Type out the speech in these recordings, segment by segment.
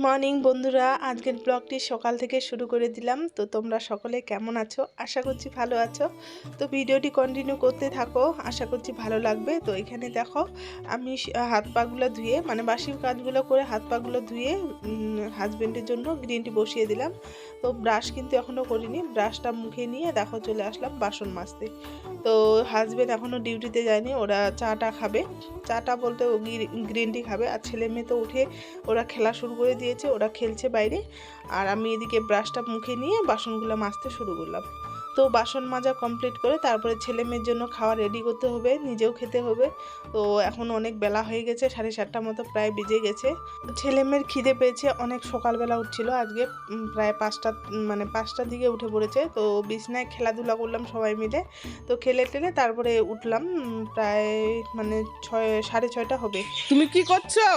Morning বন্ধুরা, আজকের ব্লগটি সকাল থেকে শুরু করে দিলাম। তো তোমরা সকলে কেমন আছো? আশা করছি ভালো আছো। তো ভিডিওটি কন্টিনিউ করতে থাকো, আশা করছি ভালো লাগবে। তো এখানে দেখো আমি হাত পাগুলো ধুয়ে মানে বাসি কাজগুলো করে হাত পাগুলো ধুয়ে হাজব্যান্ডের জন্য গ্রিন টি বসিয়ে দিলাম। তো ব্রাশ কিন্তু এখনও করিনি, ব্রাশটা মুখে নিয়ে দেখো চলে আসলাম বাসন মাজতে। তো হাজব্যান্ড এখনও ডিউটিতে যায়নি, ওরা চাটা খাবে। চাটা বলতে ও গ্রিন টি খাবে। আর ছেলে মেয়ে তো উঠে ওরা খেলা শুরু করে দিয়েছে, ওরা খেলছে বাইরে। আর আমি এদিকে ব্রাশটা মুখে নিয়ে বাসনগুলো মাজতে শুরু করলাম। তো বাসন মাজা কমপ্লিট করে তারপরে ছেলে মেয়ের জন্য খাওয়া রেডি করতে হবে, নিজেও খেতে হবে। তো এখন অনেক বেলা হয়ে গেছে, 7:30 মতো প্রায় বেজে গেছে। ছেলে মেয়ের খিদে পেয়েছে, অনেক সকালবেলা উঠছিল আজকে, প্রায় 5টার দিকে উঠে পড়েছে। তো বিছনায় খেলাধুলা করলাম সবাই মিলে। তো খেলে টেলে তারপরে উঠলাম, প্রায় 6:30 হবে। তুমি কি করছো?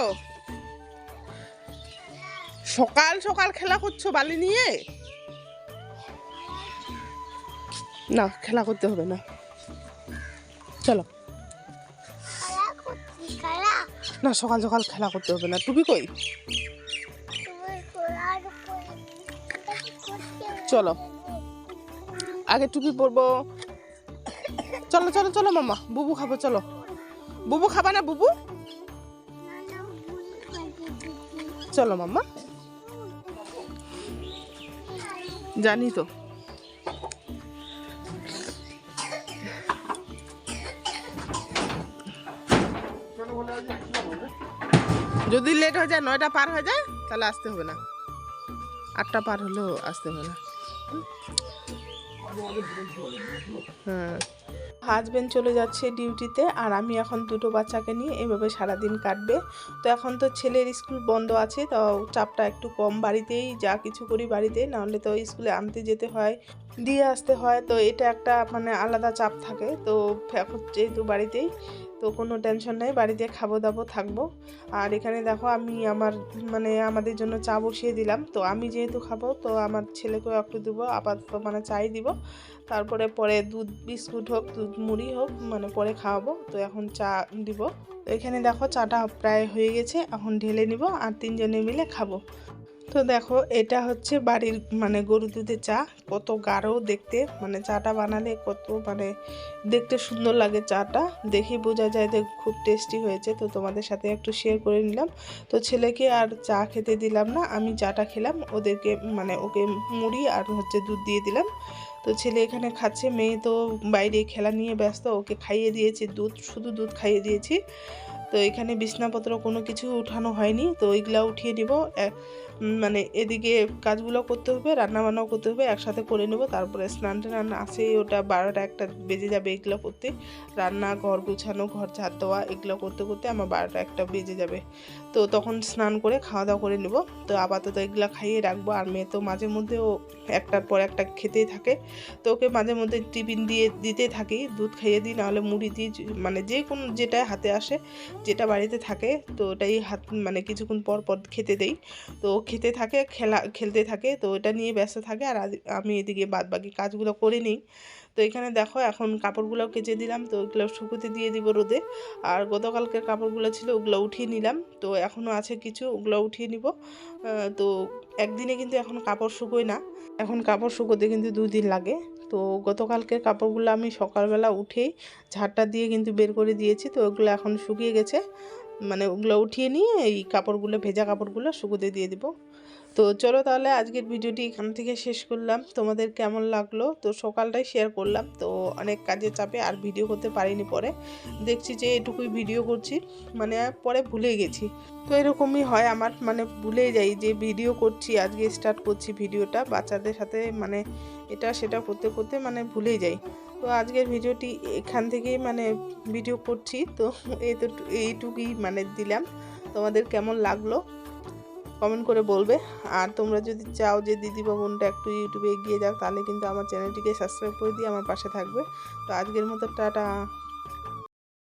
সকাল সকাল খেলা করছো বালি নিয়ে? না, খেলা করতে হবে না, চলো। না, সকাল সকাল খেলা করতে হবে না। টুপি কই? চলো, আগে টুপি পরবো। চলো চলো চলো মামা, বুবু খাবো। চলো, বুবু খাবা না? বুবু চলো মাম্মা, জানি তো। যদি লেট হয়ে যায়, 9টা পার হয়ে যায়, তাহলে আসতে হবে না। 8টা পার হলেও আসতে হবে না। হ্যাঁ, হাজব্যান্ড চলে যাচ্ছে ডিউটিতে, আর আমি এখন দুটো বাচ্চাকে নিয়ে এভাবে সারাদিন কাটবে। তো এখন তো ছেলের স্কুল বন্ধ আছে, তো চাপটা একটু কম, বাড়িতেই যা কিছু করি বাড়িতে, নাহলে তো স্কুলে আনতে যেতে হয়, দিয়ে আসতে হয়। তো এটা একটা মানে আলাদা চাপ থাকে। তো এখন যেহেতু বাড়িতেই, তো কোনো টেনশন নেই, বাড়িতে খাবো দাবো থাকবো। আর এখানে দেখো আমি আমাদের জন্য চা বসিয়ে দিলাম। তো আমি যেহেতু খাবো, তো আমার ছেলেকেও একটু দেবো, আপাতত চাই দিব। তারপরে পরে দুধ বিস্কুট হোক, দুধ মুড়ি হোক, পরে খাওয়াবো। তো এখন চা দিব। তো এখানে দেখো চাটা প্রায় হয়ে গেছে, এখন ঢেলে নিব আর 3জনে মিলে খাবো। তো দেখো এটা হচ্ছে বাড়ির গরু দুধের চা, কত গাঢ় দেখতে, চাটা বানালে কত দেখতে সুন্দর লাগে। চাটা দেখে বোঝা যায় যে খুব টেস্টি হয়েছে। তো তোমাদের সাথে একটু শেয়ার করে নিলাম। তো ছেলেকে আর চা খেতে দিলাম না, আমি চাটা খেলাম। ওদেরকে ওকে মুড়ি আর দুধ দিয়ে দিলাম। তো ছেলে এখানে খাচ্ছে, মেয়ে তো বাইরে খেলা নিয়ে ব্যস্ত, ওকে খাইয়ে দিয়েছি দুধ, শুধু দুধ খাইয়ে দিয়েছি। তো এখানে বিছনাপত্র কোনো কিছু উঠানো হয়নি, তো ওইগুলা উঠিয়ে নিব। এদিকে কাজগুলো করতে হবে, রান্নাবান্নাও করতে হবে, একসাথে করে নেব। তারপরে স্নান টান আছে, ওটা 12টা 1টা বেজে যাবে এগুলো করতে। রান্না, ঘর গুছানো, ঘর ঝাড় দেওয়া, এগুলো করতে করতে আমার 12টা 1টা বেজে যাবে। তো তখন স্নান করে খাওয়া দাওয়া করে নেব। তো আপাতত এগুলো খাইয়ে রাখবো। আর মেয়ে তো মাঝে মধ্যেও একটার পর একটা খেতেই থাকে। তো ওকে মাঝে মধ্যে টিফিন দিতে থাকি, দুধ খাইয়ে দিই, নাহলে মুড়ি দিই, যে কোনো যেটা হাতে আসে, যেটা বাড়িতে থাকে, তো ওটাই কিছুক্ষণ পর পর খেতে দেই। তো খেতে থাকে, খেলতে থাকে, তো এটা নিয়ে ব্যস্ত থাকে। আর আমি এদিকে বাদবাকি কাজগুলো করে নিই। তো এখানে দেখো এখন কাপড়গুলো কেচে দিলাম, তো ওগুলো শুকোতে দিয়ে দিব রোদে। আর গতকালকের কাপড়গুলো ছিল, ওগুলো উঠিয়ে নিলাম। তো এখনও আছে কিছু, ওগুলো উঠিয়ে নিব। তো একদিনে কিন্তু এখন কাপড় শুকোয় না, এখন কাপড় শুকোতে কিন্তু 2 দিন লাগে। তো গতকালকের কাপড়গুলো আমি সকালবেলা উঠেই ঝাড়টা দিয়ে কিন্তু বের করে দিয়েছি। তো ওগুলো এখন শুকিয়ে গেছে, ওগুলো উঠিয়ে নিয়ে এই কাপড়গুলো, ভেজা কাপড়গুলো শুকোতে দিয়ে দিব। তো চলো তাহলে আজকের ভিডিওটি এখান থেকে শেষ করলাম। তোমাদের কেমন লাগলো? তো সকালটাই শেয়ার করলাম, তো অনেক কাজের চাপে আর ভিডিও করতে পারিনি। পরে দেখছি যে এটুকুই ভিডিও করছি, পরে ভুলে গেছি। তো এরকমই হয় আমার, ভুলে যাই যে ভিডিও করছি, আজকে স্টার্ট করছি ভিডিওটা বাচ্চাদের সাথে, এটা সেটা করতে করতে ভুলেই যাই। তো আজকের ভিডিওটি এখান থেকেই ভিডিও করছি। তো এইটুকুই দিলাম। তোমাদের কেমন লাগলো কমেন্ট করে বলবে। আর তোমরা যদি চাও যে দিদি বা বোনটা একটু ইউটিউবে এগিয়ে যাও, তাহলে কিন্তু আমার চ্যানেলটিকে সাবস্ক্রাইব করে দিয়ে আমার পাশে থাকবে। তো আজকের মতো টাটা।